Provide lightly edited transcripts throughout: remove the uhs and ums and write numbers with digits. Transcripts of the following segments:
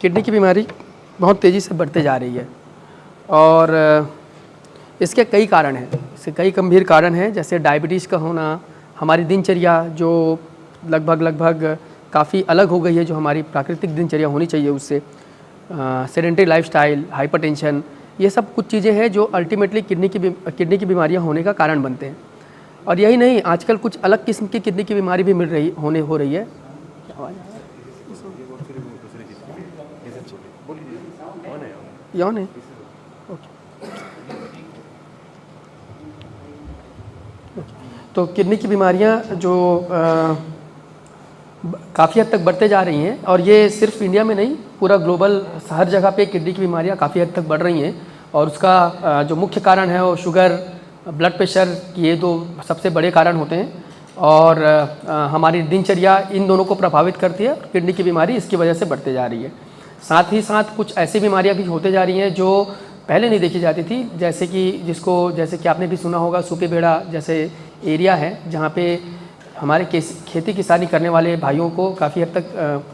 Kidney की बीमारी बहुत तेज़ी से बढ़ते जा रही है और इसके कई कारण हैं। इसके कई गंभीर कारण हैं, जैसे डायबिटीज़ का होना, हमारी दिनचर्या जो लगभग काफ़ी अलग हो गई है, जो हमारी प्राकृतिक दिनचर्या होनी चाहिए उससे, सेडेंटरी लाइफस्टाइल, हाइपरटेंशन, ये सब कुछ चीज़ें हैं जो अल्टीमेटली किडनी की बीमारियां होने का कारण बनते हैं। और यही नहीं, आजकल कुछ अलग किस्म की किडनी की बीमारी भी हो रही है। यौन है तो किडनी की बीमारियां जो काफ़ी हद तक बढ़ते जा रही हैं, और ये सिर्फ इंडिया में नहीं, पूरा ग्लोबल हर जगह पे किडनी की बीमारियां काफ़ी हद तक बढ़ रही हैं। और उसका जो मुख्य कारण है वो शुगर, ब्लड प्रेशर, ये दो सबसे बड़े कारण होते हैं। और हमारी दिनचर्या इन दोनों को प्रभावित करती है। किडनी की बीमारी इसकी वजह से बढ़ते जा रही है। साथ ही साथ कुछ ऐसी बीमारियां भी होते जा रही हैं जो पहले नहीं देखी जाती थी, जैसे कि आपने भी सुना होगा, सुपेबेड़ा जैसे एरिया है जहाँ पे हमारे खेती किसानी करने वाले भाइयों को काफ़ी हद तक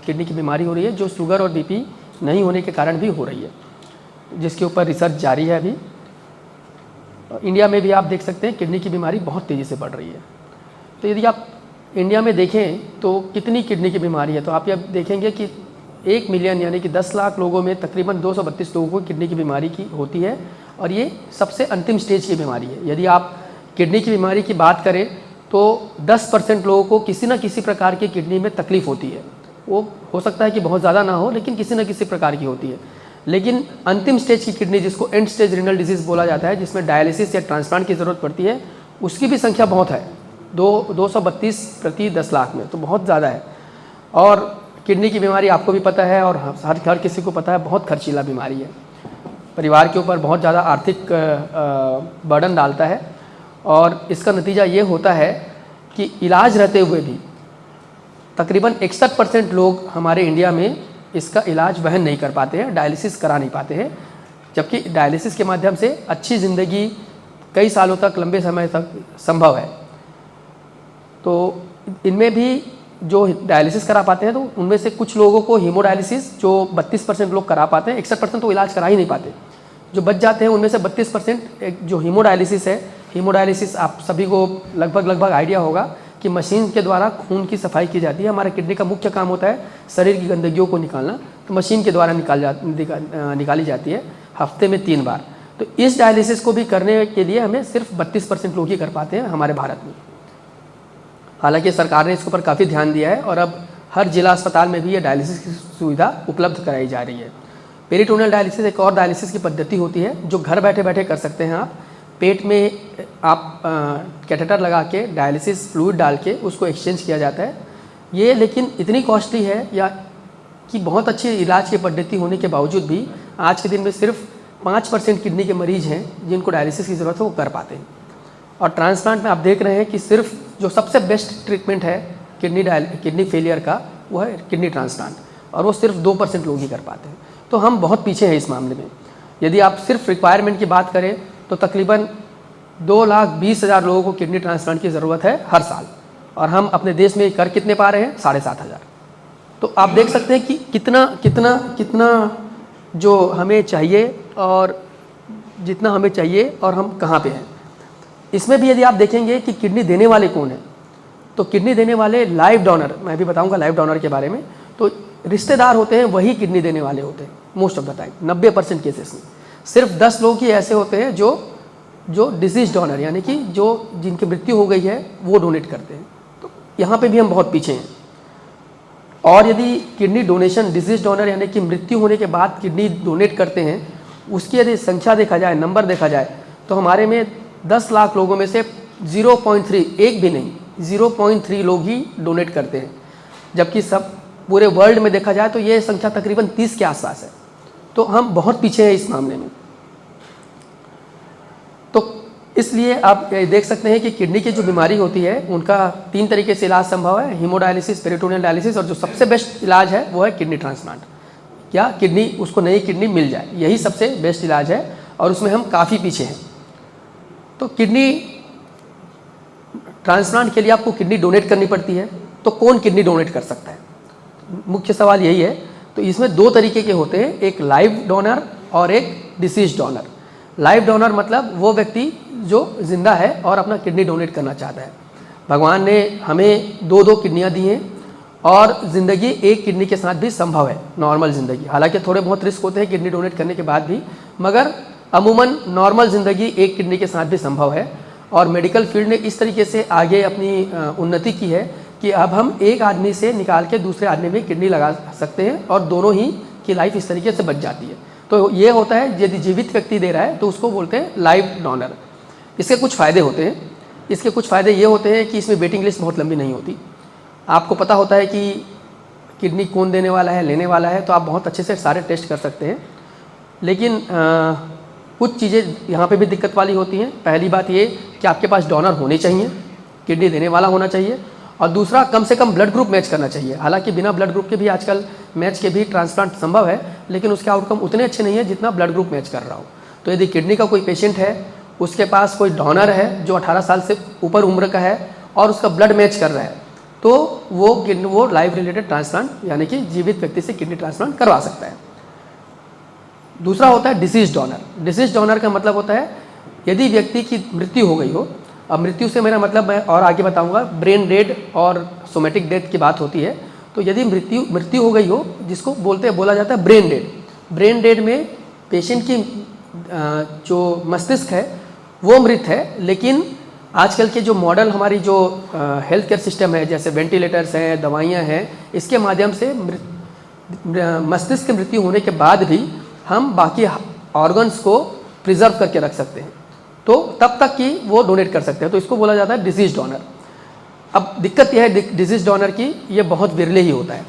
किडनी की बीमारी हो रही है, जो शुगर और बीपी नहीं होने के कारण भी हो रही है, जिसके ऊपर रिसर्च जारी है अभी। इंडिया में भी आप देख सकते हैं किडनी की बीमारी बहुत तेज़ी से बढ़ रही है। तो यदि आप इंडिया में देखें तो कितनी किडनी की बीमारी है, तो आप ये देखेंगे कि 1 मिलियन यानी कि 10 लाख लोगों में तकरीबन 232 लोगों को किडनी की बीमारी की होती है। और ये सबसे अंतिम स्टेज की बीमारी है। यदि आप किडनी की बीमारी की बात करें तो 10% लोगों को किसी न किसी प्रकार की किडनी में तकलीफ़ होती है। वो हो सकता है कि बहुत ज़्यादा ना हो, लेकिन किसी न किसी प्रकार की होती है। लेकिन अंतिम स्टेज की किडनी, जिसको एंड स्टेज रीनल डिजीज़ बोला जाता है, जिसमें डायलिसिस या ट्रांसप्लांट की ज़रूरत पड़ती है, उसकी भी संख्या बहुत है, 232 प्रति 10 लाख में, तो बहुत ज़्यादा है। और किडनी की बीमारी आपको भी पता है और हर किसी को पता है, बहुत खर्चीला बीमारी है, परिवार के ऊपर बहुत ज़्यादा आर्थिक बर्डन डालता है। और इसका नतीजा ये होता है कि इलाज रहते हुए भी तकरीबन 61% लोग हमारे इंडिया में इसका इलाज वहन नहीं कर पाते हैं, डायलिसिस करा नहीं पाते हैं, जबकि डायलिसिस के माध्यम से अच्छी ज़िंदगी कई सालों तक, लंबे समय तक संभव है। तो इनमें भी जो डायलिसिस करा पाते हैं, तो उनमें से कुछ लोगों को हीमोडायलिसिस, जो 32% लोग करा पाते हैं, 61% तो इलाज करा ही नहीं पाते। जो बच जाते हैं उनमें से 32% जो हीमोडायलिसिस है, हीमोडायलिसिस आप सभी को लगभग आइडिया होगा कि मशीन के द्वारा खून की सफाई की जाती है। हमारे किडनी का मुख्य काम होता है शरीर की गंदगियों को निकालना, तो मशीन के द्वारा निकाली जाती है हफ्ते में 3 बार। तो इस डायलिसिस को भी करने के लिए हमें सिर्फ 32% लोग ही कर पाते हैं हमारे भारत में। हालांकि सरकार ने इसके ऊपर काफ़ी ध्यान दिया है और अब हर जिला अस्पताल में भी ये डायलिसिस की सुविधा उपलब्ध कराई जा रही है। पेरिटोनियल डायलिसिस एक और डायलिसिस की पद्धति होती है जो घर बैठे बैठे कर सकते हैं आप। पेट में आप कैथेटर लगा के डायलिसिस फ्लूइड डाल के उसको एक्सचेंज किया जाता है। ये लेकिन इतनी कॉस्टली है या कि बहुत अच्छी इलाज की पद्धति होने के बावजूद भी आज के दिन में सिर्फ 5% किडनी के मरीज़ हैं जिनको डायलिसिस की ज़रूरत है, वो कर पाते हैं। और ट्रांसप्लांट में आप देख रहे हैं कि सिर्फ जो सबसे बेस्ट ट्रीटमेंट है किडनी फेलियर का, वो है किडनी ट्रांसप्लांट, और वो सिर्फ 2% लोग ही कर पाते हैं। तो हम बहुत पीछे हैं इस मामले में। यदि आप सिर्फ रिक्वायरमेंट की बात करें तो तकरीबन 2,20,000 लोगों को किडनी ट्रांसप्लांट की ज़रूरत है हर साल, और हम अपने देश में कर कितने पा रहे हैं? 7,500। तो आप देख सकते हैं कि कितना जो हमें चाहिए और जितना हमें चाहिए और हम कहाँ पे हैं। इसमें भी यदि आप देखेंगे कि किडनी देने वाले कौन हैं, तो किडनी देने वाले लाइव डोनर, मैं भी बताऊंगा लाइव डोनर के बारे में, तो रिश्तेदार होते हैं वही किडनी देने वाले होते हैं most of the time. 90% cases में सिर्फ 10 लोग ही ऐसे होते हैं जो डिसीज डोनर, यानी कि जिनकी मृत्यु हो गई है, वो डोनेट करते हैं। तो यहाँ पे भी हम बहुत पीछे हैं। और यदि किडनी डोनेशन, डिसीज डोनर यानी कि मृत्यु होने के बाद किडनी डोनेट करते हैं, उसकी यदि संख्या देखा जाए, नंबर देखा जाए, तो हमारे में 10 लाख लोगों में से 0.3, एक भी नहीं, 0.3 लोग ही डोनेट करते हैं। जबकि सब पूरे वर्ल्ड में देखा जाए तो ये संख्या तकरीबन 30 के आसपास है। तो हम बहुत पीछे हैं इस मामले में। तो इसलिए आप देख सकते हैं कि किडनी की जो बीमारी होती है उनका 3 तरीके से इलाज संभव है, हीमोडायलिसिस, पेरिटोनियल डायलिसिस, और जो सबसे बेस्ट इलाज है वो है किडनी ट्रांसप्लांट, या किडनी, उसको नई किडनी मिल जाए, यही सबसे बेस्ट इलाज है। और उसमें हम काफ़ी पीछे हैं। तो किडनी ट्रांसप्लांट के लिए आपको किडनी डोनेट करनी पड़ती है। तो कौन किडनी डोनेट कर सकता है? मुख्य सवाल यही है। तो इसमें दो तरीके के होते हैं, एक लाइव डोनर और एक डिसीज डोनर। लाइव डोनर मतलब वो व्यक्ति जो जिंदा है और अपना किडनी डोनेट करना चाहता है। भगवान ने हमें दो दो किडनियाँ दी हैं और ज़िंदगी एक किडनी के साथ भी संभव है, नॉर्मल ज़िंदगी। हालांकि थोड़े बहुत रिस्क होते हैं किडनी डोनेट करने के बाद भी, मगर अमूमन नॉर्मल ज़िंदगी एक किडनी के साथ भी संभव है। और मेडिकल फील्ड ने इस तरीके से आगे अपनी उन्नति की है कि अब हम एक आदमी से निकाल के दूसरे आदमी में किडनी लगा सकते हैं और दोनों ही की लाइफ इस तरीके से बच जाती है। तो ये होता है, यदि जीवित व्यक्ति दे रहा है तो उसको बोलते हैं लाइव डोनर। इसके कुछ फ़ायदे होते हैं। इसके कुछ फ़ायदे ये होते हैं कि इसमें वेटिंग लिस्ट बहुत लंबी नहीं होती। आपको पता होता है कि किडनी कौन देने वाला है, लेने वाला है, तो आप बहुत अच्छे से सारे टेस्ट कर सकते हैं। लेकिन कुछ चीज़ें यहाँ पे भी दिक्कत वाली होती हैं। पहली बात ये कि आपके पास डोनर होने चाहिए, किडनी देने वाला होना चाहिए, और दूसरा कम से कम ब्लड ग्रुप मैच करना चाहिए। हालांकि बिना ब्लड ग्रुप के भी आजकल मैच के भी ट्रांसप्लांट संभव है, लेकिन उसके आउटकम उतने अच्छे नहीं है जितना ब्लड ग्रुप मैच कर रहा हो। तो यदि किडनी का कोई पेशेंट है, उसके पास कोई डोनर है जो 18 साल से ऊपर उम्र का है और उसका ब्लड मैच कर रहा है, तो वो लाइफ रिलेटेड ट्रांसप्लांट यानी कि जीवित व्यक्ति से किडनी ट्रांसप्लांट करवा सकता है। दूसरा होता है डिसीज डोनर। डिसीज डोनर का मतलब होता है यदि व्यक्ति की मृत्यु हो गई हो, अब मृत्यु से मेरा मतलब मैं और आगे बताऊंगा, ब्रेन डेड और सोमेटिक डेथ की बात होती है। तो यदि मृत्यु हो गई हो, जिसको बोला जाता है ब्रेन डेड। ब्रेन डेड में पेशेंट की जो मस्तिष्क है वो मृत है, लेकिन आजकल के जो मॉडल हमारी जो हेल्थ केयर सिस्टम है, जैसे वेंटिलेटर्स हैं, दवाइयाँ हैं, इसके माध्यम से मस्तिष्क की मृत्यु होने के बाद भी हम बाकी ऑर्गन्स को प्रिजर्व करके रख सकते हैं, तो तब तक कि वो डोनेट कर सकते हैं। तो इसको बोला जाता है डिसीज डोनर। अब दिक्कत यह है डिसीज डोनर की, ये बहुत विरले ही होता है।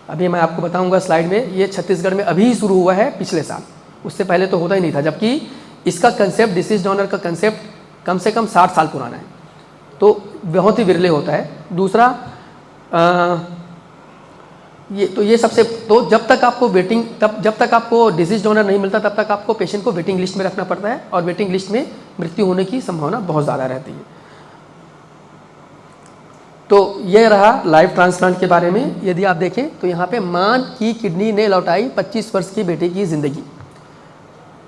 अभी मैं आपको बताऊंगा स्लाइड में, ये छत्तीसगढ़ में अभी ही शुरू हुआ है पिछले साल, उससे पहले तो होता ही नहीं था। जबकि इसका कंसेप्ट, डिसीज डोनर का कंसेप्ट कम से कम 60 साल पुराना है, तो बहुत ही विरले होता है। दूसरा ये सबसे, तो जब तक आपको डिसीज डोनर नहीं मिलता तब तक आपको पेशेंट को वेटिंग लिस्ट में रखना पड़ता है, और वेटिंग लिस्ट में मृत्यु होने की संभावना बहुत ज़्यादा रहती है। तो यह रहा लाइव ट्रांसप्लांट के बारे में। यदि आप देखें तो यहाँ पे मां की किडनी ने लौटाई 25 वर्ष की बेटे की ज़िंदगी।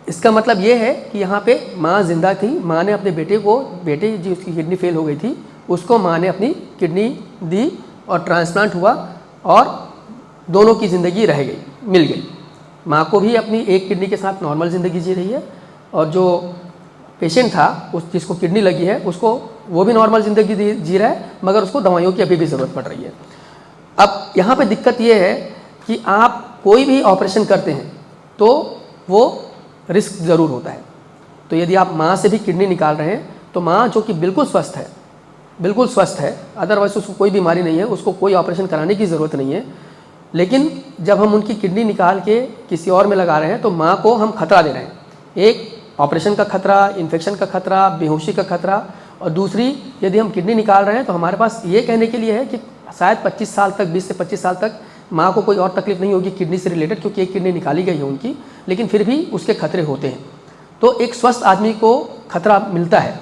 इसका मतलब ये है कि यहाँ पे माँ जिंदा थी, माँ ने अपने बेटे जिसकी किडनी फेल हो गई थी, उसको माँ ने अपनी किडनी दी और ट्रांसप्लांट हुआ और दोनों की ज़िंदगी रह गई, मिल गई। माँ को भी अपनी एक किडनी के साथ नॉर्मल ज़िंदगी जी रही है, और जो पेशेंट था जिसको किडनी लगी है उसको वो भी नॉर्मल ज़िंदगी जी रहा है, मगर उसको दवाइयों की अभी भी ज़रूरत पड़ रही है। अब यहाँ पे दिक्कत ये है कि आप कोई भी ऑपरेशन करते हैं तो वो रिस्क ज़रूर होता है। तो यदि आप माँ से भी किडनी निकाल रहे हैं तो माँ जो कि बिल्कुल स्वस्थ है, अदरवाइज उसको कोई बीमारी नहीं है, उसको कोई ऑपरेशन कराने की ज़रूरत नहीं है, लेकिन जब हम उनकी किडनी निकाल के किसी और में लगा रहे हैं तो माँ को हम खतरा दे रहे हैं। एक ऑपरेशन का खतरा, इन्फेक्शन का खतरा, बेहोशी का खतरा, और दूसरी यदि हम किडनी निकाल रहे हैं तो हमारे पास ये कहने के लिए है कि शायद 25 साल तक, 20 से 25 साल तक माँ को कोई और तकलीफ नहीं होगी किडनी से रिलेटेड, क्योंकि एक किडनी निकाली गई है उनकी, लेकिन फिर भी उसके खतरे होते हैं। तो एक स्वस्थ आदमी को खतरा मिलता है,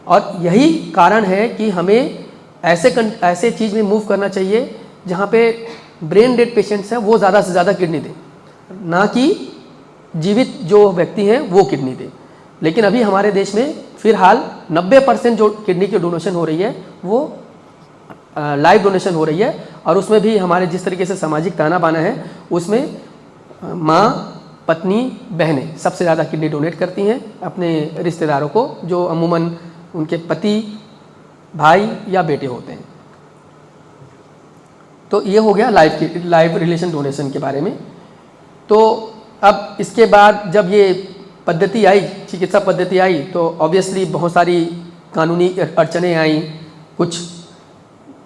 और यही कारण है कि हमें ऐसे चीज़ में मूव करना चाहिए जहाँ पे ब्रेन डेड पेशेंट्स हैं वो ज़्यादा से ज़्यादा किडनी दें, ना कि जीवित जो व्यक्ति हैं वो किडनी दें। लेकिन अभी हमारे देश में फिलहाल 90% जो किडनी की डोनेशन हो रही है वो लाइव डोनेशन हो रही है, और उसमें भी हमारे जिस तरीके से सामाजिक ताना बाना है उसमें माँ, पत्नी, बहनें सबसे ज़्यादा किडनी डोनेट करती हैं अपने रिश्तेदारों को, जो अमूमन उनके पति, भाई या बेटे होते हैं। तो ये हो गया लाइव रिलेशन डोनेशन के बारे में। तो अब इसके बाद जब ये पद्धति आई, चिकित्सा पद्धति आई, तो ऑब्वियसली बहुत सारी कानूनी अड़चनें आई, कुछ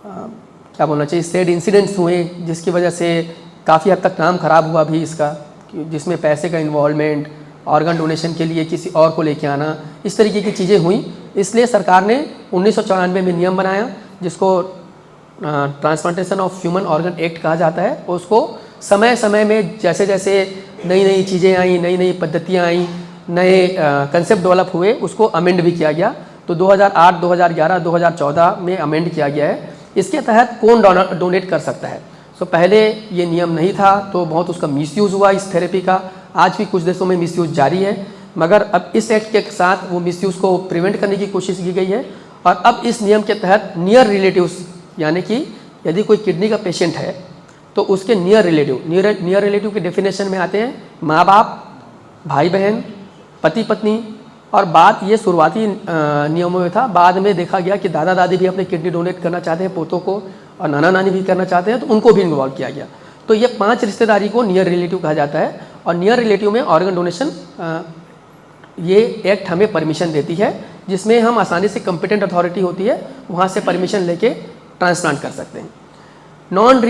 क्या बोलना चाहिए सैड इंसिडेंट्स हुए, जिसकी वजह से काफ़ी हद तक काम ख़राब हुआ भी इसका, जिसमें पैसे का इन्वॉल्वमेंट, ऑर्गन डोनेशन के लिए किसी और को लेके आना, इस तरीके की चीज़ें हुई। इसलिए सरकार ने 1994 में नियम बनाया जिसको transplantation of human organ act कहा जाता है। उसको समय समय में जैसे जैसे नई नई चीज़ें आई, नई नई पद्धतियाँ आई, नए कंसेप्ट डेवलप हुए, उसको अमेंड भी किया गया। तो 2008, 2011, 2014 में अमेंड किया गया है। इसके तहत कौन डोनेट कर सकता है। सो पहले ये नियम नहीं था तो बहुत उसका मिसयूज़ हुआ इस थेरेपी का। आज भी कुछ देशों में मिसयूज़ जारी है, मगर अब इस एक्ट के साथ वो मिसयूज़ को प्रिवेंट करने की कोशिश की गई है। और अब इस नियम के तहत नियर रिलेटिव्स, यानी कि यदि कोई किडनी का पेशेंट है तो उसके नियर रिलेटिव के डेफिनेशन में आते हैं माँ बाप, भाई बहन, पति पत्नी। और बात ये शुरुआती नियमों में था, बाद में देखा गया कि दादा दादी भी अपने किडनी डोनेट करना चाहते हैं पोतों को, और नाना नानी भी करना चाहते हैं, तो उनको भी इन्वॉल्व किया गया। तो ये 5 रिश्तेदारी को नियर रिलेटिव कहा जाता है। और नियर रिलेटिव में ऑर्गन डोनेशन ये एक्ट हमें परमिशन देती है, जिसमें हम आसानी से कॉम्पिटेंट अथॉरिटी होती है वहाँ से परमिशन लेके ट्रांसप्लांट कर सकते हैं। Non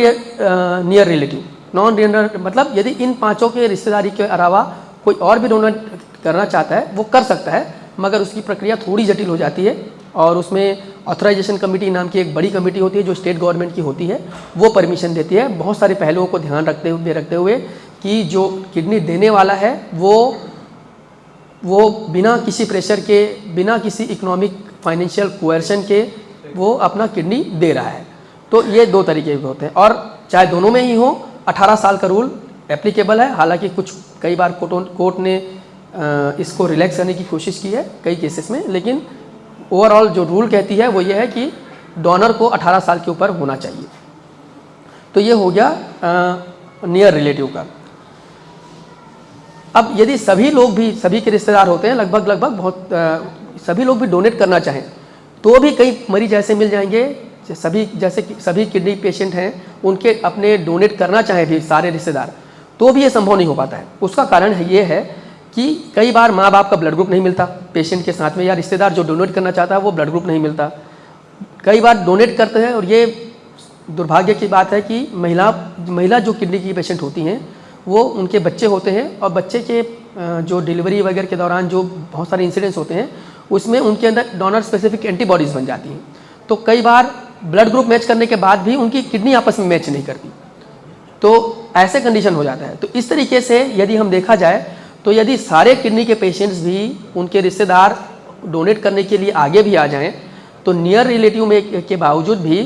near relative, non near मतलब यदि इन 5 के रिश्तेदारी के अलावा कोई और भी डोनेट करना चाहता है वो कर सकता है, मगर उसकी प्रक्रिया थोड़ी जटिल हो जाती है और उसमें ऑथराइजेशन कमेटी नाम की एक बड़ी कमेटी होती है जो स्टेट गवर्नमेंट की होती है, वो परमिशन देती है। बहुत सारे पहलुओं को ध्यान रखते हुए कि जो किडनी देने वाला है वो बिना किसी प्रेशर के, बिना किसी इकोनॉमिक फाइनेंशियल कोएर्शन के वो अपना किडनी दे रहा है। तो ये 2 तरीके के होते हैं, और चाहे दोनों में ही हो 18 साल का रूल एप्लीकेबल है। हालांकि कई बार कोर्ट ने इसको रिलैक्स करने की कोशिश की है कई केसेस में, लेकिन ओवरऑल जो रूल कहती है वो ये है कि डोनर को 18 साल के ऊपर होना चाहिए। तो ये हो गया नियर रिलेटिव का। अब यदि सभी लोग भी, सभी के रिश्तेदार होते हैं लगभग बहुत सभी लोग भी डोनेट करना चाहें तो भी कई मरीज ऐसे मिल जाएंगे जैसे कि सभी किडनी पेशेंट हैं उनके अपने डोनेट करना चाहें भी सारे रिश्तेदार, तो भी ये संभव नहीं हो पाता है। उसका कारण ये है कि कई बार माँ बाप का ब्लड ग्रुप नहीं मिलता पेशेंट के साथ में, या रिश्तेदार जो डोनेट करना चाहता है वो ब्लड ग्रुप नहीं मिलता। कई बार डोनेट करते हैं, और ये दुर्भाग्य की बात है कि महिला जो किडनी की पेशेंट होती हैं वो उनके बच्चे होते हैं, और बच्चे के जो डिलीवरी वगैरह के दौरान जो बहुत सारे इंसिडेंट्स होते हैं उसमें उनके अंदर डोनर स्पेसिफिक एंटीबॉडीज़ बन जाती हैं। तो कई बार ब्लड ग्रुप मैच करने के बाद भी उनकी किडनी आपस में मैच नहीं करती, तो ऐसे कंडीशन हो जाता है। तो इस तरीके से यदि हम देखा जाए तो यदि सारे किडनी के पेशेंट्स भी उनके रिश्तेदार डोनेट करने के लिए आगे भी आ जाएं तो नियर रिलेटिव में के बावजूद भी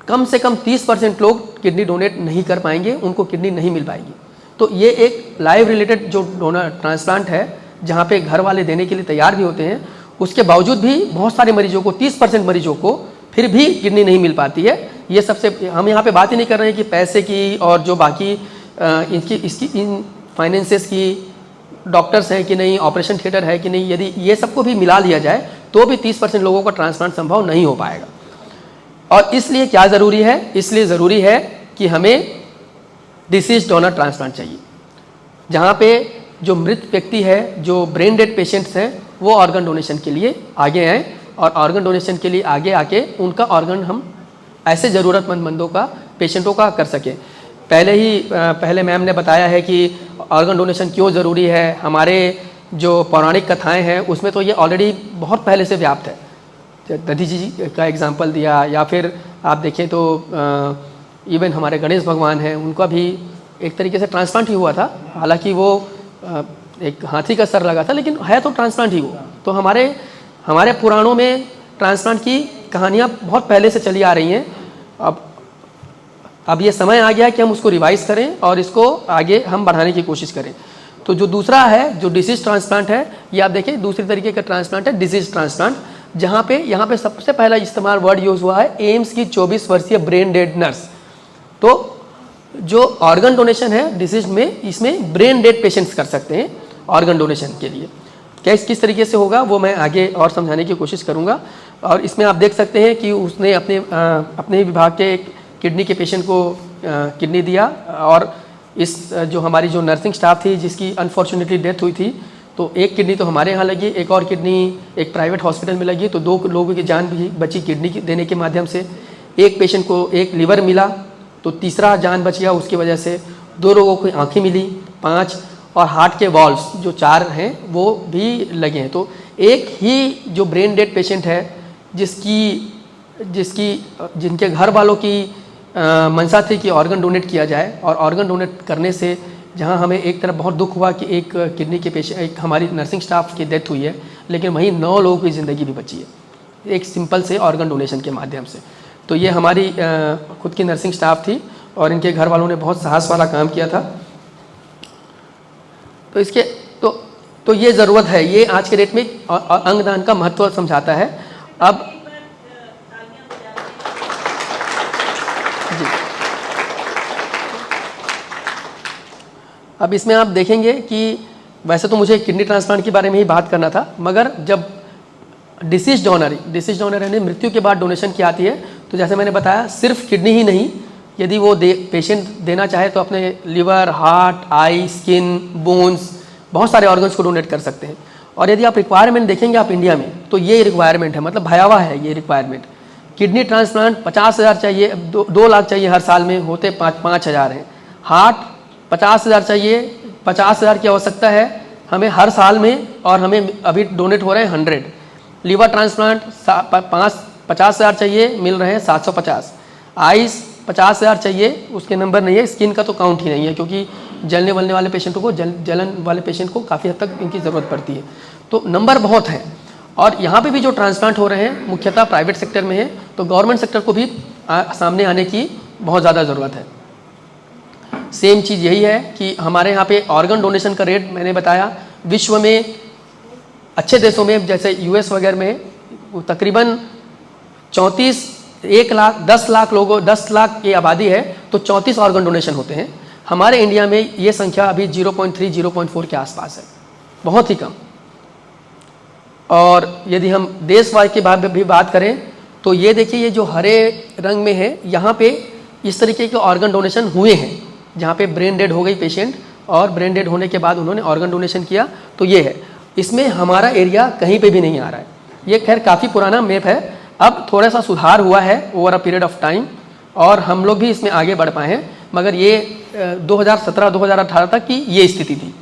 कम से कम 30% लोग किडनी डोनेट नहीं कर पाएंगे, उनको किडनी नहीं मिल पाएगी। तो ये एक लाइव रिलेटेड जो डोनर ट्रांसप्लांट है जहाँ पे घर वाले देने के लिए तैयार भी होते हैं, उसके बावजूद भी बहुत सारे मरीजों को, 30% मरीजों को फिर भी किडनी नहीं मिल पाती है। ये सबसे, हम यहाँ पे बात ही नहीं कर रहे हैं कि पैसे की और जो बाकी इन फाइनेंसेस की, डॉक्टर्स हैं कि नहीं, ऑपरेशन थिएटर है कि नहीं, यदि ये सबको भी मिला लिया जाए तो भी 30% लोगों का ट्रांसप्लांट संभव नहीं हो पाएगा। और इसलिए क्या ज़रूरी है? इसलिए ज़रूरी है कि हमें डिसीज डोनर ट्रांसप्लांट चाहिए, जहाँ पे जो मृत व्यक्ति है, जो ब्रेन डेड पेशेंट्स हैं, वो ऑर्गन डोनेशन के लिए आगे आएँ, और ऑर्गन डोनेशन के लिए आगे आके उनका ऑर्गन हम ऐसे ज़रूरतमंदों का, पेशेंटों का कर सकें। पहले मैम ने बताया है कि ऑर्गन डोनेशन क्यों ज़रूरी है। हमारे जो पौराणिक कथाएं हैं उसमें तो ये ऑलरेडी बहुत पहले से व्याप्त है। दधी जी का एग्जाम्पल दिया, या फिर आप देखें तो इवन हमारे गणेश भगवान हैं, उनका भी एक तरीके से ट्रांसप्लांट ही हुआ था। हालांकि वो एक हाथी का सर लगा था, लेकिन है तो ट्रांसप्लांट ही वो। तो हमारे पुराणों में ट्रांसप्लांट की कहानियाँ बहुत पहले से चली आ रही हैं। अब ये समय आ गया कि हम उसको रिवाइज करें और इसको आगे हम बढ़ाने की कोशिश करें। तो जो दूसरा है, जो डिसीज ट्रांसप्लांट है, ये आप देखिए दूसरी तरीके का ट्रांसप्लांट है डिसीज ट्रांसप्लांट, जहाँ पे यहाँ पे सबसे पहला इस्तेमाल वर्ड यूज़ हुआ है एम्स की 24 वर्षीय ब्रेन डेड नर्स। तो जो ऑर्गन डोनेशन है डिसीज में, इसमें ब्रेन डेड पेशेंट्स कर सकते हैं ऑर्गन डोनेशन के लिए। किस तरीके से होगा वो मैं आगे और समझाने की कोशिश करूँगा। और इसमें आप देख सकते हैं कि उसने अपने विभाग के एक किडनी के पेशेंट को किडनी दिया, और इस जो हमारी जो नर्सिंग स्टाफ थी जिसकी अनफॉर्चुनेटली डेथ हुई थी, तो एक किडनी तो हमारे यहाँ लगी, एक और किडनी एक प्राइवेट हॉस्पिटल में लगी, तो 2 लोगों की जान भी बची किडनी देने के माध्यम से। एक पेशेंट को एक लिवर मिला तो तीसरा जान बच गया उसकी वजह से। 2 लोगों को आँखें मिली, 5, और हार्ट के वॉल्व्स जो 4 हैं वो भी लगे हैं। तो एक ही जो ब्रेन डेड पेशेंट है जिनके घर वालों की मंशा थी कि ऑर्गन डोनेट किया जाए, और ऑर्गन डोनेट करने से जहां हमें एक तरफ बहुत दुख हुआ कि एक किडनी के पेशेंट, एक हमारी नर्सिंग स्टाफ की डेथ हुई है, लेकिन वहीं 9 लोगों की ज़िंदगी भी बची है एक सिंपल से ऑर्गन डोनेशन के माध्यम से। तो ये हमारी खुद की नर्सिंग स्टाफ थी, और इनके घर वालों ने बहुत साहस वाला काम किया था। तो इसके तो ये ज़रूरत है, ये आज के डेट में अंगदान का महत्व समझाता है। अब जी, अब इसमें आप देखेंगे कि वैसे तो मुझे किडनी ट्रांसप्लांट के बारे में ही बात करना था, मगर जब डिसीज डोनर यानी मृत्यु के बाद डोनेशन की आती है, तो जैसे मैंने बताया सिर्फ किडनी ही नहीं, यदि वो पेशेंट देना चाहे तो अपने लिवर, हार्ट, आई, स्किन, बोन्स, बहुत सारे ऑर्गन्स को डोनेट कर सकते हैं। और यदि आप रिक्वायरमेंट देखेंगे आप इंडिया में, तो ये रिक्वायरमेंट है, मतलब भयावह है ये रिक्वायरमेंट। किडनी ट्रांसप्लांट 50,000 चाहिए, 2 लाख चाहिए हर साल में, होते 5,000 हैं। हार्ट 50,000 चाहिए, 50,000 की आवश्यकता है हमें हर साल में, और हमें अभी डोनेट हो रहे हैं 100। लीवर ट्रांसप्लांट 50,000 चाहिए, मिल रहे हैं 750। आइस 50,000 चाहिए, उसके नंबर नहीं है। स्किन का तो काउंट ही नहीं है, क्योंकि जलने वलने वाले पेशेंटों को, जलन वाले पेशेंट को काफ़ी हद तक इनकी ज़रूरत पड़ती है। तो नंबर बहुत है। और यहाँ पे भी जो ट्रांसप्लांट हो रहे हैं मुख्यतः प्राइवेट सेक्टर में है, तो गवर्नमेंट सेक्टर को भी सामने आने की बहुत ज़्यादा ज़रूरत है। सेम चीज़ यही है कि हमारे यहाँ पे ऑर्गन डोनेशन का रेट मैंने बताया, विश्व में अच्छे देशों में जैसे यूएस वगैरह में तकरीबन 10 लाख की आबादी है, तो 34 ऑर्गन डोनेशन होते हैं। हमारे इंडिया में ये संख्या अभी 0.3 0.4 के आसपास है, बहुत ही कम। और यदि हम देशवार की भी बात करें, तो ये देखिए, ये जो हरे रंग में है, यहाँ पे इस तरीके के ऑर्गन डोनेशन हुए हैं, जहाँ पे ब्रेन डेड हो गई पेशेंट, और ब्रेन डेड होने के बाद उन्होंने ऑर्गन डोनेशन किया, तो ये है। इसमें हमारा एरिया कहीं पे भी नहीं आ रहा है। ये खैर काफ़ी पुराना मैप है, अब थोड़ा सा सुधार हुआ है over a period of time, और हम लोग भी इसमें आगे बढ़ पाए हैं, मगर ये 2017-2018 तक की ये स्थिति थी।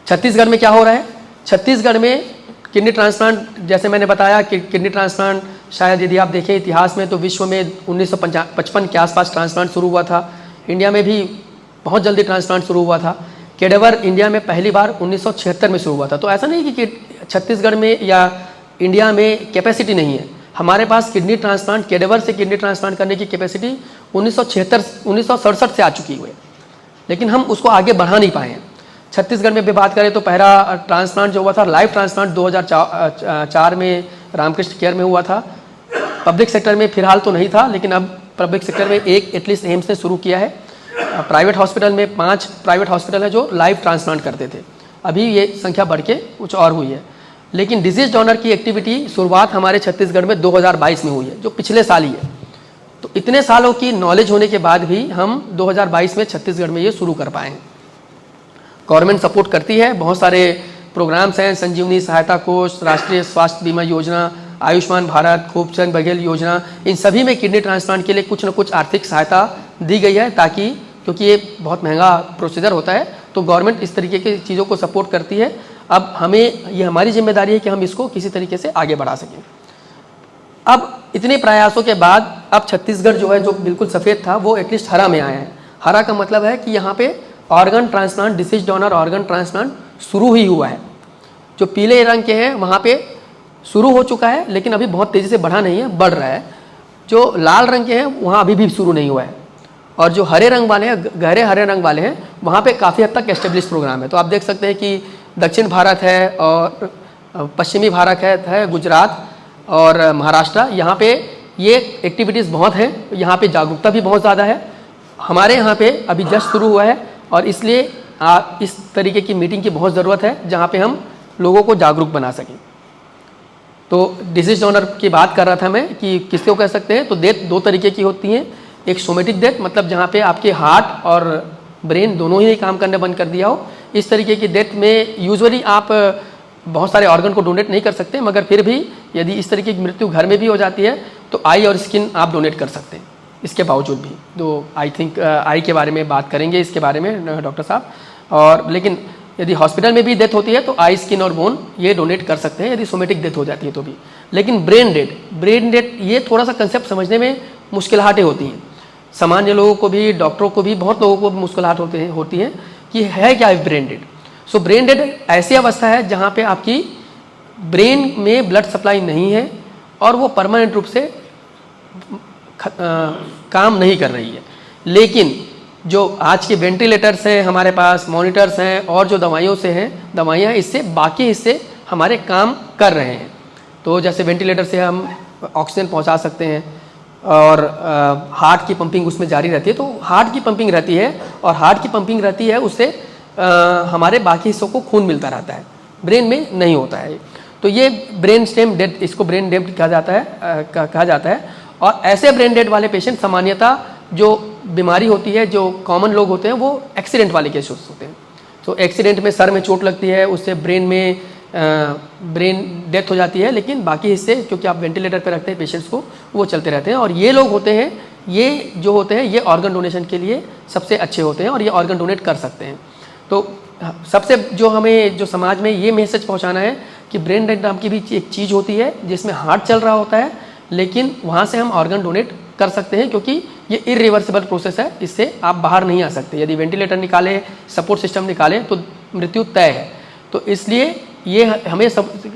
छत्तीसगढ़ में क्या हो रहा है? छत्तीसगढ़ में किडनी ट्रांसप्लांट, जैसे मैंने बताया कि किडनी ट्रांसप्लांट शायद यदि आप देखें इतिहास में, तो विश्व में 1955 के आसपास ट्रांसप्लांट शुरू हुआ था। इंडिया में भी बहुत जल्दी ट्रांसप्लांट शुरू हुआ था। कैडेवर इंडिया में पहली बार 1976 में शुरू हुआ था। तो ऐसा नहीं कि छत्तीसगढ़ में या इंडिया में कैपेसिटी नहीं है, हमारे पास किडनी ट्रांसप्लांट, कैडेवर से किडनी ट्रांसप्लांट करने की कैपेसिटी 1967 से आ चुकी हुई है, लेकिन हम उसको आगे बढ़ा नहीं पाए हैं। छत्तीसगढ़ में भी बात करें तो पहला ट्रांसप्लांट जो हुआ था, लाइव ट्रांसप्लांट 2004 में रामकृष्ण केयर में हुआ था। पब्लिक सेक्टर में फिलहाल तो नहीं था, लेकिन अब पब्लिक सेक्टर में एक एटलीस्ट एम्स ने शुरू किया है। प्राइवेट हॉस्पिटल में 5 प्राइवेट हॉस्पिटल है जो लाइव ट्रांसप्लांट करते थे, अभी ये संख्या बढ़ के कुछ और हुई है। लेकिन डिजीज डोनर की एक्टिविटी शुरुआत हमारे छत्तीसगढ़ में 2022 में हुई है, जो पिछले साल ही है। तो इतने सालों की नॉलेज होने के बाद भी हम 2022 में छत्तीसगढ़ में ये शुरू कर पाए हैं। गवर्नमेंट सपोर्ट करती है, बहुत सारे प्रोग्राम्स हैं, संजीवनी सहायता कोष, राष्ट्रीय स्वास्थ्य बीमा योजना, आयुष्मान भारत, खूबचंद बघेल योजना, इन सभी में किडनी ट्रांसप्लांट के लिए कुछ न कुछ आर्थिक सहायता दी गई है, ताकि, क्योंकि ये बहुत महंगा प्रोसीजर होता है, तो गवर्नमेंट इस तरीके की चीज़ों को सपोर्ट करती है। अब हमें, ये हमारी जिम्मेदारी है कि हम इसको किसी तरीके से आगे बढ़ा सकें। अब इतने प्रयासों के बाद अब छत्तीसगढ़ जो है, जो बिल्कुल सफ़ेद था, वो एटलीस्ट हरा में आया है। हरा का मतलब है कि यहाँ पे organ transplant, disease donor organ transplant शुरू ही हुआ है। जो पीले रंग के हैं वहाँ पे शुरू हो चुका है, लेकिन अभी बहुत तेज़ी से बढ़ा नहीं है, बढ़ रहा है। जो लाल रंग के हैं वहाँ अभी भी शुरू नहीं हुआ है, और जो हरे रंग वाले हैं, गहरे हरे रंग वाले हैं, वहाँ पे काफ़ी हद तक एस्टेब्लिश प्रोग्राम है। तो आप देख सकते हैं कि दक्षिण भारत है और पश्चिमी भारत है, गुजरात और महाराष्ट्र, यहाँ पे ये एक्टिविटीज़ बहुत हैं, यहाँ पे जागरूकता भी बहुत ज़्यादा है। हमारे यहाँ पे अभी जस्ट शुरू हुआ है, और इसलिए इस तरीके की मीटिंग की बहुत ज़रूरत है, जहाँ पे हम लोगों को जागरूक बना सकें। तो डिसीज डोनर की बात कर रहा था मैं कि किसको कह सकते हैं। तो डेथ 2 तरीके की होती हैं। एक सोमेटिक डेथ, मतलब जहाँ पे आपके हार्ट और ब्रेन दोनों ही काम करने बंद कर दिया हो। इस तरीके की डेथ में यूजुअली आप बहुत सारे ऑर्गन को डोनेट नहीं कर सकते, मगर फिर भी यदि इस तरीके की मृत्यु घर में भी हो जाती है तो आई और स्किन आप डोनेट कर सकते हैं इसके बावजूद भी। तो आई थिंक आई के बारे में बात करेंगे इसके बारे में डॉक्टर साहब। और लेकिन यदि हॉस्पिटल में भी डेथ होती है तो आई, स्किन और बोन ये डोनेट कर सकते हैं, यदि सोमेटिक डेथ हो जाती है तो भी। लेकिन ब्रेन डेड ये थोड़ा सा कंसेप्ट समझने में मुश्किलाहटें होती हैं। सामान्य लोगों को भी, डॉक्टरों को भी, बहुत लोगों को मुश्किलात होती हैं कि है क्या brain dead. So brain dead ऐसी अवस्था है जहाँ पे आपकी ब्रेन में ब्लड सप्लाई नहीं है और वो परमानेंट रूप से काम नहीं कर रही है। लेकिन जो आज के वेंटिलेटर्स हैं हमारे पास, मॉनिटर्स हैं और जो दवाइयों से हैं, दवाइयाँ इससे बाकी हिस्से हमारे काम कर रहे हैं। तो जैसे वेंटिलेटर से हम ऑक्सीजन पहुंचा सकते हैं और हार्ट की पंपिंग उसमें जारी रहती है। तो हार्ट की पंपिंग रहती है और हार्ट की पंपिंग रहती है, उससे हमारे बाकी हिस्सों को खून मिलता रहता है, ब्रेन में नहीं होता है। तो ये ब्रेन स्टेम डेथ, इसको ब्रेन डेथ कहा जाता है। और ऐसे ब्रेन डेथ वाले पेशेंट सामान्यतः जो बीमारी होती है, जो कॉमन लोग होते हैं, वो एक्सीडेंट वाले केसेस होते हैं। तो एक्सीडेंट में सर में चोट लगती है, उससे ब्रेन डेथ हो जाती है, लेकिन बाकी हिस्से क्योंकि आप वेंटिलेटर पर रखते हैं पेशेंट्स को, वो चलते रहते हैं। और ये लोग होते हैं, ये जो होते हैं, ये ऑर्गन डोनेशन के लिए सबसे अच्छे होते हैं और ये ऑर्गन डोनेट कर सकते हैं। तो सबसे जो हमें जो समाज में ये मैसेज पहुंचाना है कि ब्रेन डेथ नाम की भी एक चीज़ होती है जिसमें हार्ट चल रहा होता है, लेकिन वहाँ से हम ऑर्गन डोनेट कर सकते हैं, क्योंकि ये इरिवर्सिबल प्रोसेस है, इससे आप बाहर नहीं आ सकते। यदि वेंटिलेटर निकाले, सपोर्ट सिस्टम निकाले तो मृत्यु तय है। तो इसलिए ये हमें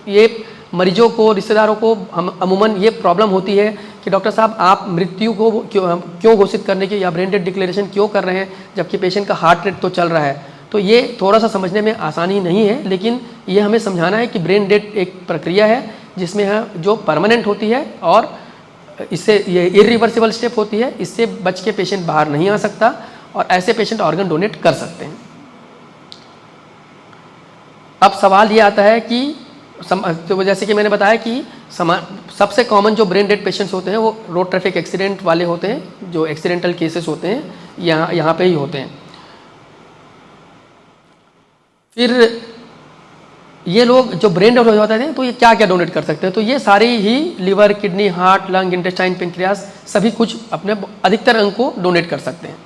ये मरीजों को, रिश्तेदारों को हम अमूमन ये प्रॉब्लम होती है कि डॉक्टर साहब आप मृत्यु को क्यों घोषित करने की या ब्रेन डेथ डिक्लेरेशन क्यों कर रहे हैं जबकि पेशेंट का हार्ट रेट तो चल रहा है। तो ये थोड़ा सा समझने में आसानी नहीं है, लेकिन ये हमें समझाना है कि ब्रेन डेथ एक प्रक्रिया है जिसमें जो परमानेंट होती है और इससे ये इरिवर्सिबल स्टेप होती है, इससे बच के पेशेंट बाहर नहीं आ सकता और ऐसे पेशेंट ऑर्गन डोनेट कर सकते हैं। अब सवाल ये आता है कि तो जैसे कि मैंने बताया कि सबसे कॉमन जो ब्रेन डेड पेशेंट्स होते हैं वो रोड ट्रैफिक एक्सीडेंट वाले होते हैं, जो एक्सीडेंटल केसेस होते हैं यहाँ पे ही होते हैं। फिर ये लोग जो ब्रेन डेड हो जाते हैं तो ये क्या क्या डोनेट कर सकते हैं? तो ये सारी ही liver, kidney, heart, lung, intestine, pancreas सभी कुछ अपने अधिकतर अंग को डोनेट कर सकते हैं।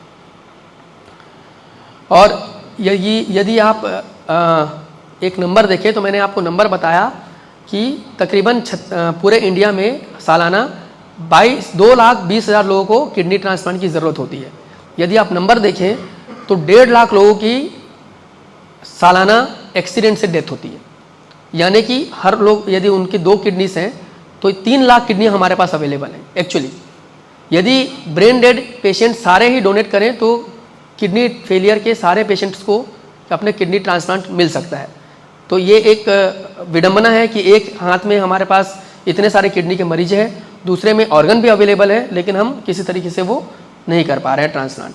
और यदि आप एक नंबर देखें तो मैंने आपको नंबर बताया कि तकरीबन पूरे इंडिया में सालाना 2,20,000 लोगों को किडनी ट्रांसप्लांट की ज़रूरत होती है। यदि आप नंबर देखें तो 1.5 लाख लोगों की सालाना एक्सीडेंट से डेथ होती है। यानी कि हर लोग, यदि उनकी 2 किडनीस हैं तो 3 लाख किडनी हमारे पास अवेलेबल हैं। एक्चुअली यदि ब्रेन डेड पेशेंट सारे ही डोनेट करें तो किडनी फेलियर के सारे पेशेंट्स को अपने किडनी ट्रांसप्लांट मिल सकता है। तो ये एक विडंबना है कि एक हाथ में हमारे पास इतने सारे किडनी के मरीज हैं, दूसरे में ऑर्गन भी अवेलेबल है, लेकिन हम किसी तरीके से वो नहीं कर पा रहे हैं ट्रांसप्लांट।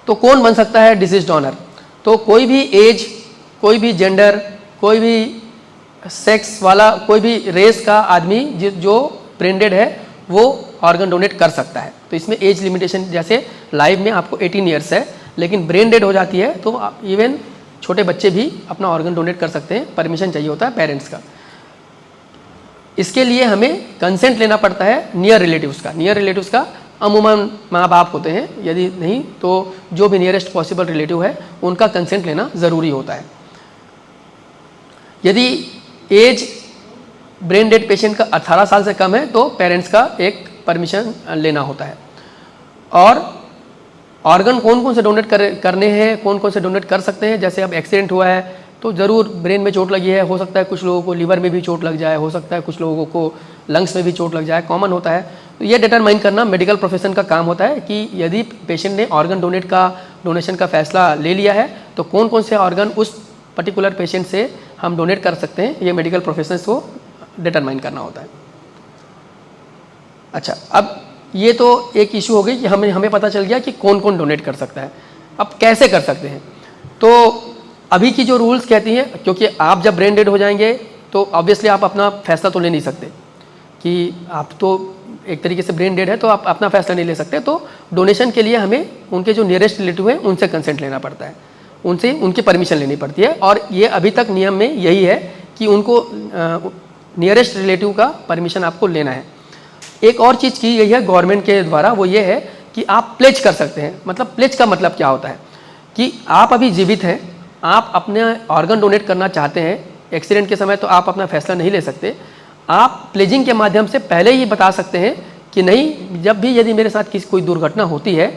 तो कौन बन सकता है डिसीज डोनर? तो कोई भी एज, कोई भी जेंडर, कोई भी सेक्स वाला, कोई भी रेस का आदमी जो ब्रेन डेड है वो ऑर्गन डोनेट कर सकता है। तो इसमें एज लिमिटेशन, जैसे लाइव में आपको 18 ईयर्स है, लेकिन ब्रेन डेड हो जाती है तो इवन छोटे बच्चे भी अपना ऑर्गन डोनेट कर सकते हैं। परमिशन चाहिए होता है पेरेंट्स का। इसके लिए हमें कंसेंट लेना पड़ता है नियर रिलेटिव्स का। नियर रिलेटिव्स का अमूमन माँ बाप होते हैं, यदि नहीं तो जो भी नियरेस्ट पॉसिबल रिलेटिव है उनका कंसेंट लेना ज़रूरी होता है। यदि एज ब्रेन डेड पेशेंट का 18 साल से कम है तो पेरेंट्स का एक परमिशन लेना होता है। और ऑर्गन कौन कौन से डोनेट करने हैं, कौन कौन से डोनेट कर सकते हैं? जैसे अब एक्सीडेंट हुआ है तो ज़रूर ब्रेन में चोट लगी है, हो सकता है कुछ लोगों को लीवर में भी चोट लग जाए, हो सकता है कुछ लोगों को लंग्स में भी चोट लग जाए, कॉमन होता है। तो ये डिटरमाइन करना मेडिकल प्रोफेशन का काम होता है कि यदि पेशेंट ने ऑर्गन डोनेशन का फैसला ले लिया है तो कौन कौन से ऑर्गन उस पर्टिकुलर पेशेंट से हम डोनेट कर सकते हैं, ये मेडिकल प्रोफेशनल्स को डिटरमाइन करना होता है। अच्छा, अब ये तो एक इशू हो गई कि हमें पता चल गया कि कौन कौन डोनेट कर सकता है। अब कैसे कर सकते हैं? तो अभी की जो रूल्स कहती हैं, क्योंकि आप जब ब्रेन डेड हो जाएंगे तो ऑब्वियसली आप अपना फैसला तो ले नहीं सकते कि आप तो एक तरीके से ब्रेन डेड है तो आप अपना फैसला नहीं ले सकते। तो डोनेशन के लिए हमें उनके जो नियरेस्ट रिलेटिव हैं उनसे कंसेंट लेना पड़ता है, उनसे उनकी परमिशन लेनी पड़ती है। और ये अभी तक नियम में यही है कि उनको नियरेस्ट रिलेटिव का परमिशन आपको लेना है। एक और चीज़ की गई है गवर्नमेंट के द्वारा, वो ये है कि आप प्लेज कर सकते हैं। मतलब प्लेज का मतलब क्या होता है कि आप अभी जीवित हैं, आप अपने ऑर्गन डोनेट करना चाहते हैं, एक्सीडेंट के समय तो आप अपना फैसला नहीं ले सकते। आप प्लेजिंग के माध्यम से पहले ही बता सकते हैं कि नहीं, जब भी यदि मेरे साथ कोई दुर्घटना होती है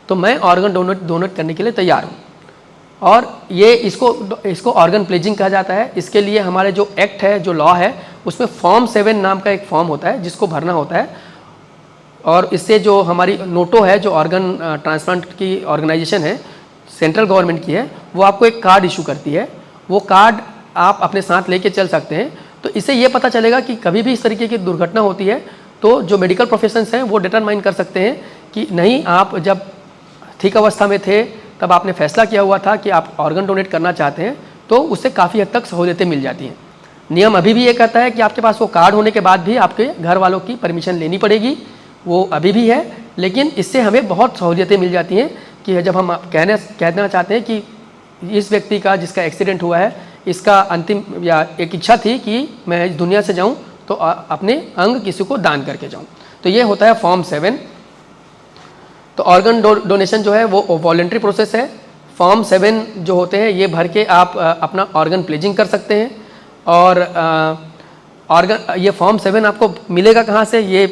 तो मैं ऑर्गन डोनेट करने के लिए तैयार हूँ। और ये इसको ऑर्गन प्लेजिंग कहा जाता है। इसके लिए हमारे जो एक्ट है, जो लॉ है, उसमें फॉर्म 7 नाम का एक फॉर्म होता है जिसको भरना होता है। और इससे जो हमारी नोटो है, जो ऑर्गन ट्रांसप्लांट की ऑर्गेनाइजेशन है, सेंट्रल गवर्नमेंट की है, वो आपको एक कार्ड इशू करती है। वो कार्ड आप अपने साथ लेके चल सकते हैं। तो इससे ये पता चलेगा कि कभी भी इस तरीके की दुर्घटना होती है तो जो मेडिकल प्रोफेशंस हैं वो डिटरमाइन कर सकते हैं कि नहीं, आप जब ठीक अवस्था में थे तब आपने फैसला किया हुआ था कि आप ऑर्गन डोनेट करना चाहते हैं, तो उससे काफ़ी हद तक सहूलियतें मिल जाती हैं। नियम अभी भी ये कहता है कि आपके पास वो कार्ड होने के बाद भी आपके घर वालों की परमिशन लेनी पड़ेगी, वो अभी भी है। लेकिन इससे हमें बहुत सहूलियतें मिल जाती हैं कि जब हम कहना चाहते हैं कि इस व्यक्ति का जिसका एक्सीडेंट हुआ है, इसका अंतिम या एक इच्छा थी कि मैं इस दुनिया से जाऊं तो अपने अंग किसी को दान करके जाऊं। तो ये होता है फॉर्म 7। तो ऑर्गन डोनेशन जो है वो वॉलंटरी प्रोसेस है। फॉर्म 7 जो होते हैं ये भर के आप अपना ऑर्गन प्लेजिंग कर सकते हैं। और ये फॉर्म 7 आपको मिलेगा कहाँ से, ये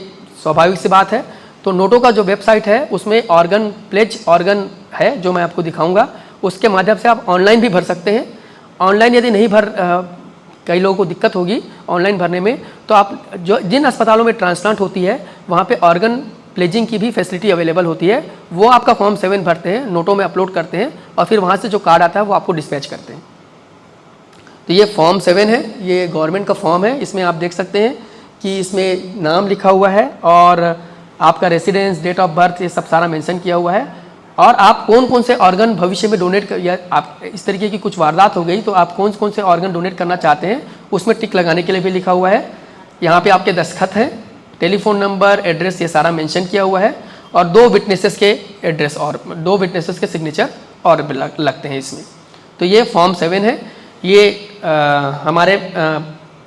स्वाभाविक सी बात है। तो नोटो का जो वेबसाइट है उसमें ऑर्गन प्लेज ऑर्गन है जो मैं आपको दिखाऊंगा, उसके माध्यम से आप ऑनलाइन भी भर सकते हैं। ऑनलाइन यदि नहीं कई लोगों को दिक्कत होगी ऑनलाइन भरने में, तो आप जिन अस्पतालों में ट्रांसप्लांट होती है वहाँ पे ऑर्गन प्लेजिंग की भी फैसिलिटी अवेलेबल होती है। वो आपका फॉर्म 7 भरते हैं, नोटो में अपलोड करते हैं और फिर वहाँ से जो कार्ड आता है वो आपको डिस्पैच करते हैं। तो ये फॉर्म 7 है, ये गवर्नमेंट का फॉर्म है। इसमें आप देख सकते हैं कि इसमें नाम लिखा हुआ है और आपका रेसिडेंस, डेट ऑफ बर्थ, ये सब सारा मेंशन किया हुआ है। और आप कौन कौन से ऑर्गन भविष्य में डोनेट कर, या आप इस तरीके की कुछ वारदात हो गई तो आप कौन कौन से ऑर्गन डोनेट करना चाहते हैं उसमें टिक लगाने के लिए भी लिखा हुआ है। यहाँ पे आपके दस्तखत हैं, टेलीफोन नंबर, एड्रेस, ये सारा मेंशन किया हुआ है। और 2 विटनेसेस के एड्रेस और 2 विटनेसेस के सिग्नेचर और लगते हैं इसमें। तो ये फॉर्म 7 है। ये हमारे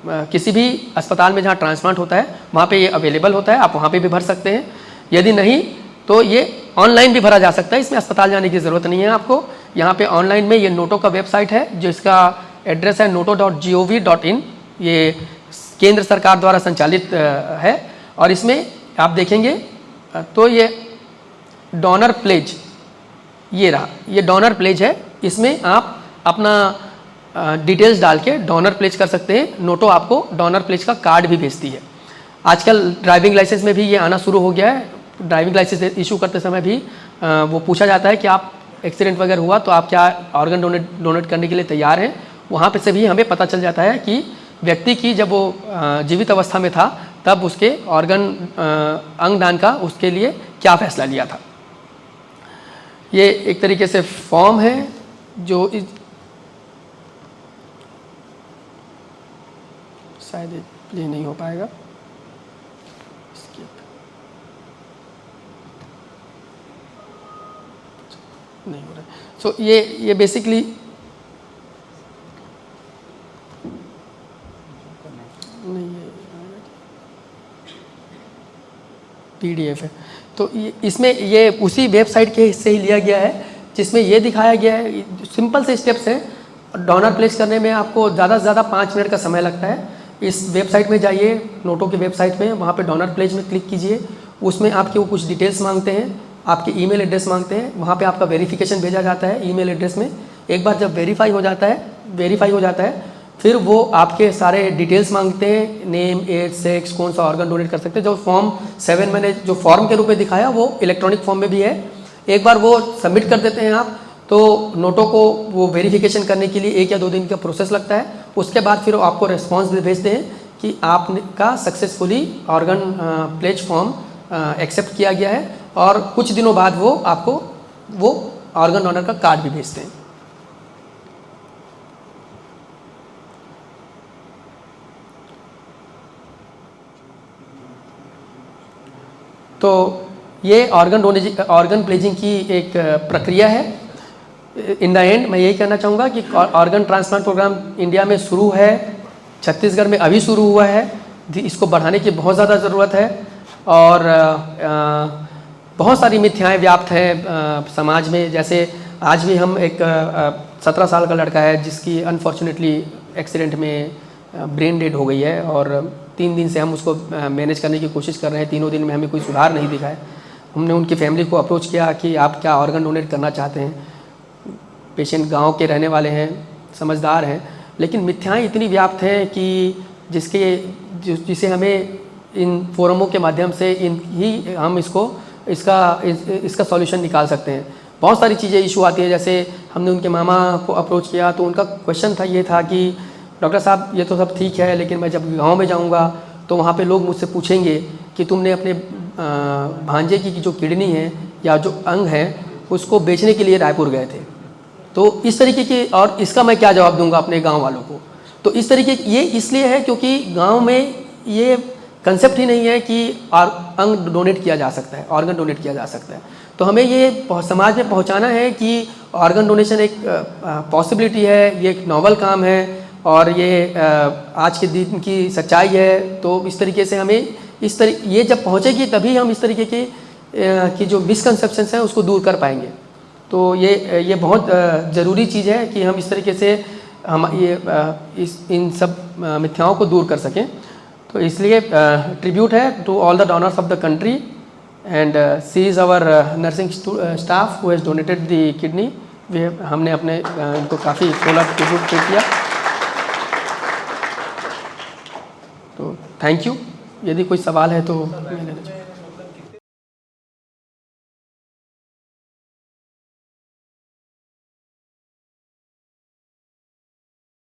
किसी भी अस्पताल में जहाँ ट्रांसप्लांट होता है वहाँ पे ये अवेलेबल होता है, आप वहाँ पे भी भर सकते हैं। यदि नहीं तो ये ऑनलाइन भी भरा जा सकता है, इसमें अस्पताल जाने की ज़रूरत नहीं है आपको। यहाँ पे ऑनलाइन में ये नोटो का वेबसाइट है जिसका एड्रेस है noto.gov.in। ये केंद्र सरकार द्वारा संचालित है। और इसमें आप देखेंगे तो ये डोनर प्लेज, ये रहा, ये डोनर प्लेज है। इसमें आप अपना डिटेल्स डाल के डोनर प्लेज कर सकते हैं। नोटो आपको डोनर प्लेज का कार्ड भी भेजती है। आजकल ड्राइविंग लाइसेंस में भी ये आना शुरू हो गया है। ड्राइविंग लाइसेंस इशू करते समय भी वो पूछा जाता है कि आप एक्सीडेंट वगैरह हुआ तो आप क्या ऑर्गन डोनेट करने के लिए तैयार हैं। वहाँ पे से भी हमें पता चल जाता है कि व्यक्ति की जब वो जीवित अवस्था में था तब उसके ऑर्गन अंगदान का उसके लिए क्या फैसला लिया था। ये एक तरीके से फॉर्म है जो शायद ये नहीं हो पाएगा, नहीं हो रहा। सो ये बेसिकली नहीं, PDF है। तो इसमें ये उसी वेबसाइट के हिस्से ही लिया गया है जिसमें ये दिखाया गया है। सिंपल से स्टेप्स हैं। डोनर प्लेस करने में आपको ज़्यादा से ज़्यादा 5 मिनट का समय लगता है। इस वेबसाइट में जाइए, नोटो की वेबसाइट में, वहाँ पे डोनर प्लेज में क्लिक कीजिए। उसमें आपके वो कुछ डिटेल्स मांगते हैं, आपके ईमेल एड्रेस मांगते हैं। वहाँ पे आपका वेरिफिकेशन भेजा जाता है ईमेल एड्रेस में। एक बार जब वेरीफाई हो जाता है फिर वो आपके सारे डिटेल्स मांगते हैं, नेम, एज, सेक्स, कौन सा ऑर्गन डोनेट कर सकते हैं। जो फॉर्म 7 मैंने जो फॉर्म के रूप में दिखाया वो इलेक्ट्रॉनिक फॉर्म में भी है। एक बार वो सबमिट कर देते हैं आप तो नोटो को वो वेरिफिकेशन करने के लिए 1 या 2 दिन का प्रोसेस लगता है। उसके बाद फिर वो आपको रिस्पॉन्स भी भेजते हैं कि आपका successfully organ pledge form accept किया गया है। और कुछ दिनों बाद वो आपको वो ऑर्गन डोनर का कार्ड भी भेजते हैं। तो ये ऑर्गन प्लेजिंग की एक प्रक्रिया है। इन द एंड मैं यही कहना चाहूँगा कि ऑर्गन ट्रांसप्लांट प्रोग्राम इंडिया में शुरू है, छत्तीसगढ़ में अभी शुरू हुआ है। इसको बढ़ाने की बहुत ज़्यादा ज़रूरत है। और बहुत सारी मिथ्याएं व्याप्त हैं समाज में। जैसे आज भी हम एक 17 साल का लड़का है जिसकी अनफॉर्चुनेटली एक्सीडेंट में ब्रेन डेड हो गई है और 3 दिन से हम उसको मैनेज करने की कोशिश कर रहे हैं। 3 दिन में हमें कोई सुधार नहीं दिखा है। हमने उनकी फैमिली को अप्रोच किया कि आप क्या ऑर्गन डोनेट करना चाहते हैं। पेशेंट गांव के रहने वाले हैं, समझदार हैं, लेकिन मिथ्याएं इतनी व्याप्त हैं कि जिसे हमें इन फोरमों के माध्यम से हम इसका सॉल्यूशन निकाल सकते हैं। बहुत सारी चीज़ें इशू आती है, जैसे हमने उनके मामा को अप्रोच किया तो उनका क्वेश्चन ये था कि डॉक्टर साहब ये तो सब ठीक है, लेकिन मैं जब गांव में जाऊंगा तो वहाँ पे लोग मुझसे पूछेंगे कि तुमने अपने भांजे की जो किडनी है या जो अंग है उसको बेचने के लिए रायपुर गए थे। तो इस तरीके की, और इसका मैं क्या जवाब दूंगा अपने गांव वालों को। तो इस तरीके ये इसलिए है क्योंकि गांव में ये कंसेप्ट ही नहीं है कि अंग डोनेट किया जा सकता है, ऑर्गन डोनेट किया जा सकता है। तो हमें ये समाज में पहुंचाना है कि ऑर्गन डोनेशन एक पॉसिबिलिटी है, ये एक नॉवल काम है और ये आज के दिन की सच्चाई है। तो इस तरीके से हमें ये जब पहुंचेगी तभी हम इस तरीके की जो मिसकंसेप्शंस हैं उसको दूर कर पाएंगे। तो ये बहुत ज़रूरी चीज़ है कि हम इस तरीके से इन सब मिथ्याओं को दूर कर सकें। तो इसलिए ट्रिब्यूट है to all the donors of the country and she is our nursing staff who has donated the kidney. हमने अपने इनको काफ़ी 16 ट्रिब्यूट पे किया। तो थैंक यू। यदि कोई सवाल है तो